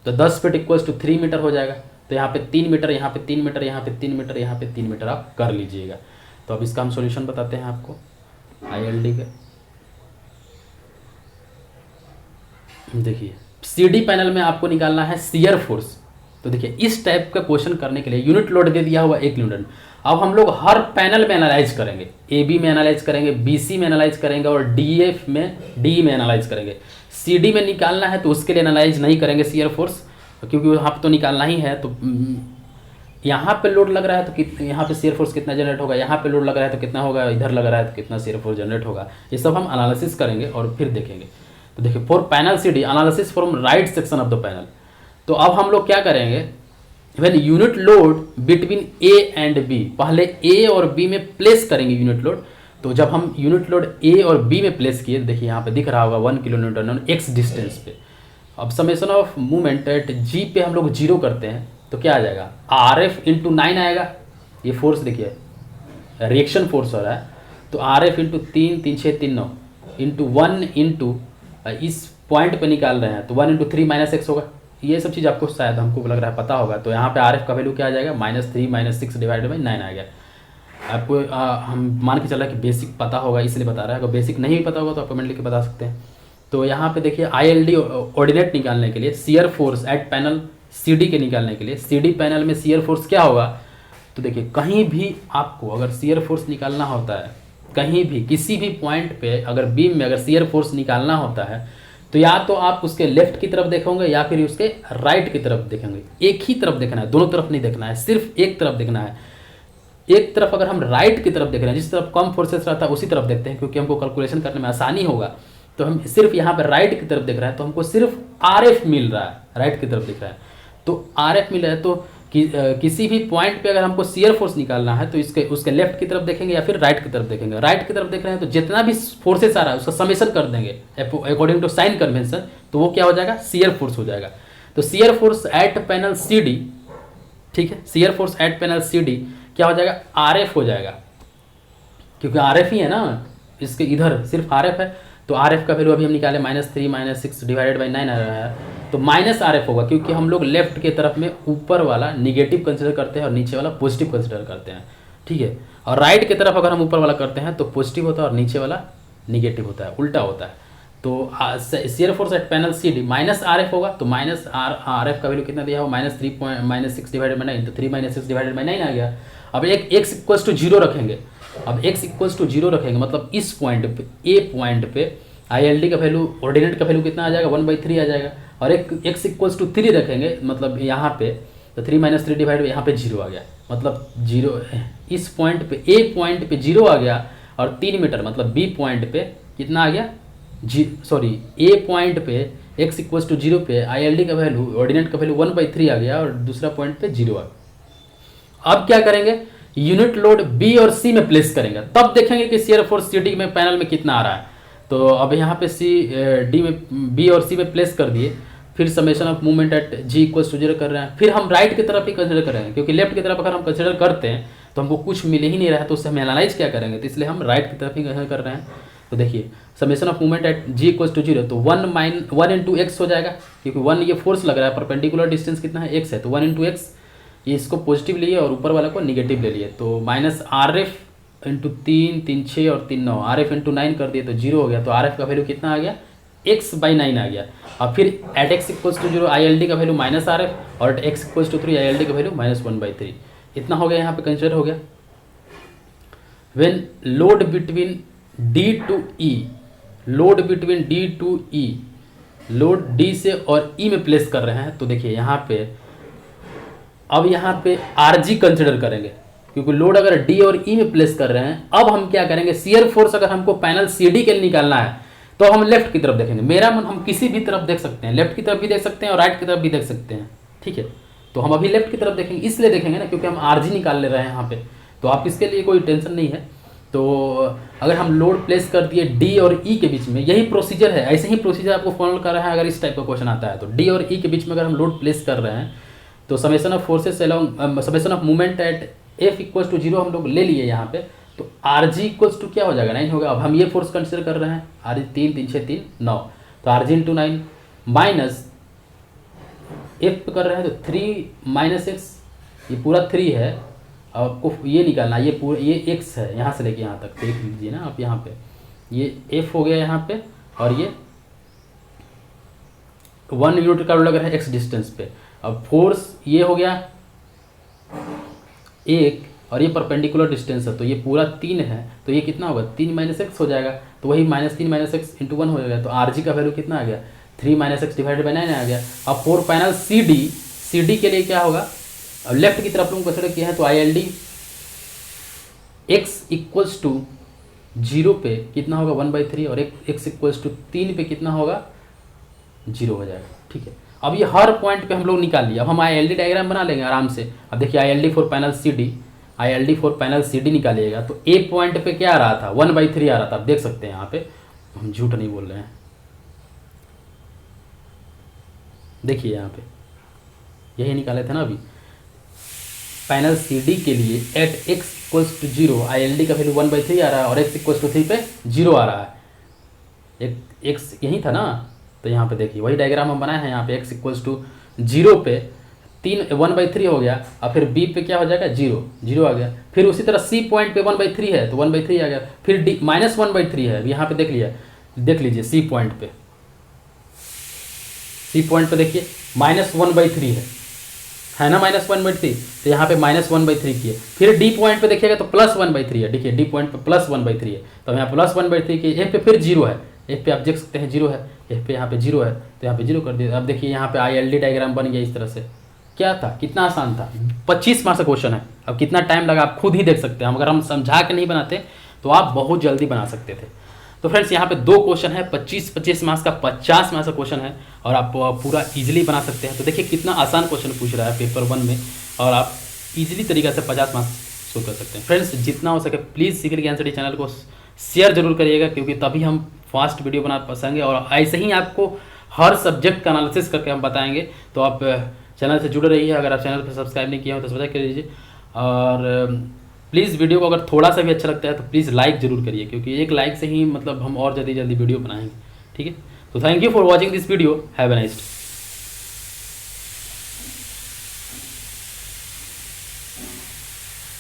तो 10 फीट इक्वल्स टू 3 मीटर हो जाएगा। तो यहाँ पे 3 मीटर, यहाँ पे 3 मीटर, यहाँ पे 3 मीटर, यहाँ पे 3 मीटर आप कर लीजिएगा। तो अब इसका हम सॉल्यूशन बताते हैं आपको ILD का। देखिए CD पैनल में आपको निकालना है शियर फोर्स। तो देखिए इस टाइप का क्वेश्चन करने के लिए यूनिट लोड दे दिया हुआ 1 न्यूटन। अब हम लोग हर पैनल में एनालाइज करेंगे, AB में एनालाइज करेंगे, BC में एनालाइज करेंगे और DE में एनालाइज करेंगे। CD में निकालना है तो उसके लिए एनालाइज नहीं करेंगे शियर फोर्स, क्योंकि वहाँ पर तो निकालना ही है। तो यहाँ पे लोड लग रहा है तो यहाँ पे शियर फोर्स कितना जनरेट होगा, यहाँ पे लोड लग रहा है तो कितना होगा, इधर लग रहा है तो कितना शियर फोर्स जनरेट होगा, ये सब हम एनालिसिस करेंगे और फिर देखेंगे। तो देखिए for panel CD analysis from right section of the panel. तो अब हम लोग क्या करेंगे, when unit load between A and B, पहले A और B में प्लेस करेंगे यूनिट लोड। तो जब हम यूनिट लोड A और B में प्लेस किए, देखिए यहाँ पे दिख रहा होगा 1 kilo Newton on x distance पे। अब summation of movement at G पे हम लोग 0 करते हैं तो क्या आ जाएगा, RF इंटू 9 आएगा। ये फोर्स देखिए रिएक्शन फोर्स हो रहा है, तो RF इंटू 3 3 6 3 9 इंटू 1 इंटू इस पॉइंट पे निकाल रहे हैं तो 1 इंटू 3 माइनस x होगा। ये सब चीज़ आपको शायद हमको लग रहा है पता होगा। तो यहाँ पे RF का वैल्यू क्या आ जाएगा, -3 -6 डिवाइडेड बाई 9 आ गया। आपको हम मान के चल रहा है कि बेसिक पता होगा इसलिए बता रहा है, अगर बेसिक नहीं पता होगा तो आप कमेंट लिख के बता सकते हैं। तो यहाँ पे देखिए ILD ऑर्डिनेट निकालने के लिए shear force at panel CD के निकालने के लिए CD पैनल में शियर फोर्स क्या होगा। तो देखिए कहीं भी आपको अगर शियर फोर्स निकालना होता है, कहीं भी किसी भी पॉइंट पे अगर बीम में अगर शियर फोर्स निकालना होता है तो या तो आप उसके लेफ्ट की तरफ देखोगे या फिर उसके राइट की तरफ देखेंगे। एक ही तरफ देखना है, दोनों तरफ नहीं देखना है, सिर्फ एक तरफ देखना है। एक तरफ अगर हम राइट की तरफ देख रहे हैं, जिस तरफ कम फोर्सेस रहता है उसी तरफ देखते हैं, क्योंकि हमको कैलकुलेशन करने में आसानी होगा। तो हम सिर्फ यहाँ पर राइट की तरफ देख रहे हैं तो हमको सिर्फ RF मिल रहा है, राइट की तरफ दिख रहा है तो RF मिल रहा है। तो किसी भी पॉइंट पे अगर हमको शियर फोर्स निकालना है तो उसके लेफ्ट की तरफ देखेंगे या फिर राइट की तरफ देखेंगे। राइट की तरफ देख रहे हैं तो जितना भी फोर्सेस आ रहा है उसका समेशन कर देंगे अकॉर्डिंग टू साइन कन्वेंशन, तो वो क्या हो जाएगा, शियर फोर्स हो जाएगा। तो shear force at panel CD, ठीक है, shear force at panel CD क्या हो जाएगा, RF हो जाएगा, क्योंकि RF ही है ना, इसके इधर सिर्फ RF है। तो RF का वैल्यू अभी हम निकाले -3 -6 डिवाइडेड बाई 9 आ रहा है, तो -RF होगा, क्योंकि हम लोग लेफ्ट के तरफ में ऊपर वाला निगेटिव कंसिडर करते हैं और नीचे वाला पॉजिटिव कंसिडर करते हैं, ठीक है। और राइट की तरफ अगर हम ऊपर वाला करते हैं तो पॉजिटिव होता है और नीचे वाला निगेटिव होता है, उल्टा होता है। तो shear force at panel CD -RF होगा, तो -RF का वैल्यू कितना दिया हो, -6 डिवाइडेड बाई 9, तो 3 - 6 डिवाइडेड बाई 9 आ गया। अब एक x इक्वल्स टू 0 रखेंगे, अब x इक्वल्स टू 0 रखेंगे मतलब इस पॉइंट पे A पॉइंट पे ILD का वैल्यू ऑर्डिनेट का वैल्यू कितना आ जाएगा, 1/3 आ जाएगा। और एक x इक्वल्स टू 3 रखेंगे मतलब यहाँ पे, तो 3 - 3 डिवाइड यहाँ पे 0 आ गया, मतलब 0 इस पॉइंट पे A पॉइंट पे 0 आ गया। और 3 मीटर मतलब B पॉइंट पे कितना आ गया, A पॉइंट पे x इक्वल्स टू 0 पे ILD का वैल्यू ऑर्डिनेट का वैल्यू 1/3 आ गया और दूसरा पॉइंट पे 0 आ गया। अब क्या करेंगे, यूनिट लोड B और C में प्लेस करेंगे, तब देखेंगे कि शियर फोर्स CD में पैनल में कितना आ रहा है। तो अब यहाँ पे B और C में प्लेस कर दिए, फिर summation of movement at G equals to 0 कर रहे हैं, फिर हम राइट की तरफ ही कंसिडर कर रहे हैं, क्योंकि लेफ्ट की तरफ अगर हम कंसिडर करते हैं तो हमको कुछ मिल ही नहीं रहा है, तो उससे हम एनालाइज क्या करेंगे, तो इसलिए हम राइट की तरफ ही कर रहे हैं। तो देखिए summation of movement at g equals to 0, तो 1 इंटू एक्स हो जाएगा, क्योंकि 1 ये फोर्स लग रहा है, परपेंडिकुलर डिस्टेंस कितना है x है, तो 1 इंटू एक्स, ये इसको पॉजिटिव लिए और ऊपर वाला को निगेटिव ले लिए, तो माइनस आर एफ इंटू 3 6 और 3 9, आर एफ इंटू 9 कर दिए तो 0 हो गया, तो आर एफ का वैल्यू कितना आ गया, x/9 आ गया। और फिर at x equals to 0 I L D का वैल्यू माइनस आर एफ, और at x equals to 3 I L D का वैल्यू -1/3, इतना हो गया, यहाँ पे कंसिडर हो गया। When load between D to E, load between D to E, load D से और E में प्लेस कर रहे हैं, तो देखिए यहाँ पे अब यहाँ पे RG कंसिडर करेंगे, क्योंकि लोड अगर D और E में प्लेस कर रहे हैं। अब हम क्या करेंगे, शियर फोर्स अगर हमको पैनल CD के लिए निकालना है तो हम लेफ्ट की तरफ देखेंगे। मेरा मन, हम किसी भी तरफ देख सकते हैं, लेफ्ट की तरफ भी देख सकते हैं और राइट की तरफ भी देख सकते हैं, ठीक है। तो हम अभी लेफ्ट की तरफ देखेंगे, इसलिए देखेंगे ना क्योंकि हम RG निकाल ले रहे हैं यहाँ पे, तो आप इसके लिए कोई टेंशन नहीं है। तो अगर हम लोड प्लेस कर दिए D और E के बीच में, यही प्रोसीजर है, ऐसे ही प्रोसीजर आपको फॉलो कर रहा है। अगर इस टाइप का क्वेश्चन आता है तो D और E के बीच में अगर हम लोड प्लेस कर रहे हैं, तो summation of forces along, summation of movement at F equals to 0 हम लोग ले लिए यहाँ पे, तो RG इक्वल्स टू क्या हो जाएगा, 9 होगा। अब हम ये फोर्स कंसिडर कर रहे हैं, RG 3 3 6 3 9, तो RG इंटू 9 माइनस F पे कर रहे हैं तो 3 माइनस एक्स, ये पूरा 3 है। अब आपको ये निकालना, ये पूरा ये x है, यहाँ से लेके यहाँ तक देख लीजिए ना आप, यहाँ पे ये f हो गया यहाँ पे, और ये 1 यूनिट का लग रहा है x डिस्टेंस पे। अब फोर्स ये हो गया 1 और ये परपेंडिकुलर डिस्टेंस है, तो ये पूरा 3 है, तो ये कितना होगा, 3 माइनस एक्स हो जाएगा, तो वही -3 माइनस एक्स इंटू 1 हो जाएगा। तो RG का वैल्यू कितना आ गया, 3 माइनस एक्स डिवाइडेड बाई 9 आ गया। अब फोर पैनल CD के लिए क्या होगा, अब लेफ्ट की तरफ लोग कंसिडर किया है, तो I L D x equals to 0 पे कितना होगा 1/3, और x इक्वल्स टू 3 पे कितना होगा 0 हो जाएगा, ठीक है। अब ये हर पॉइंट पे हम लोग निकाल लिया। अब हम आई एल डी डायग्राम बना लेंगे आराम से। अब देखिए I L D for panel C D निकालिएगा, तो एक पॉइंट पे क्या आ रहा था, 1/3 आ रहा था। आप देख सकते हैं यहाँ पे, हम झूठ नहीं बोल रहे हैं, देखिए यहाँ पे यही निकाले थे ना अभी। पैनल CD के लिए at x equals to 0 I L D का वैल्यू 1/3 आ रहा है, और x इक्वल्स टू 3 पे 0 आ रहा है। एक x यही था ना, तो यहाँ पे देखिए वही डायग्राम हम बनाए हैं। यहाँ पे x इक्वल्स टू 0 पे 1/3 हो गया, और फिर B पे क्या हो जाएगा 0 आ गया। फिर उसी तरह C पॉइंट पे 1/3 है, तो 1/3 आ गया। फिर D -1/3 है, यहाँ पे देख लीजिए C पॉइंट पे देखिए -1/3 है ना, -1/3, तो यहाँ पे -1/3 की है। फिर D पॉइंट पे देखिएगा तो +1/3 है, देखिए D पॉइंट पे +1/3 है, तो यहाँ +1/3 की। F पे फिर 0 है, F पे आप देख सकते हैं 0 है, F पे यहाँ पे 0 है, तो यहाँ पे 0 कर दिए। अब देखिए यहाँ पे ILD डायग्राम बन गया इस तरह से। क्या था, कितना आसान था, 25 मार्क्स का क्वेश्चन है। अब कितना टाइम लगा आप खुद ही देख सकते हैं। अगर हम समझा के नहीं बनाते तो आप बहुत जल्दी बना सकते थे। तो फ्रेंड्स यहाँ पे 2 क्वेश्चन है, 25 मार्क्स का, 50 मार्क्स का क्वेश्चन है, और आप पूरा इजीली बना सकते हैं। तो देखिए कितना आसान क्वेश्चन पूछ रहा है पेपर 1 में, और आप इजीली तरीके से 50 मार्क्स शो कर सकते हैं। फ्रेंड्स जितना हो सके प्लीज़ सिविल ज्ञान स्टडी चैनल को शेयर जरूर करिएगा, क्योंकि तभी हम फास्ट वीडियो बना पाएंगे, और ऐसे ही आपको हर सब्जेक्ट का एनालिसिस करके हम बताएंगे। तो आप चैनल से जुड़े रहिए। अगर आप चैनल पर सब्सक्राइब नहीं किया हो तो सब्सक्राइब कर लीजिए, और प्लीज़ वीडियो को अगर थोड़ा सा भी अच्छा लगता है तो प्लीज़ लाइक जरूर करिए, क्योंकि एक लाइक से ही मतलब हम और जल्दी वीडियो बनाएंगे, ठीक है। तो thank you for watching this video, have a nice day.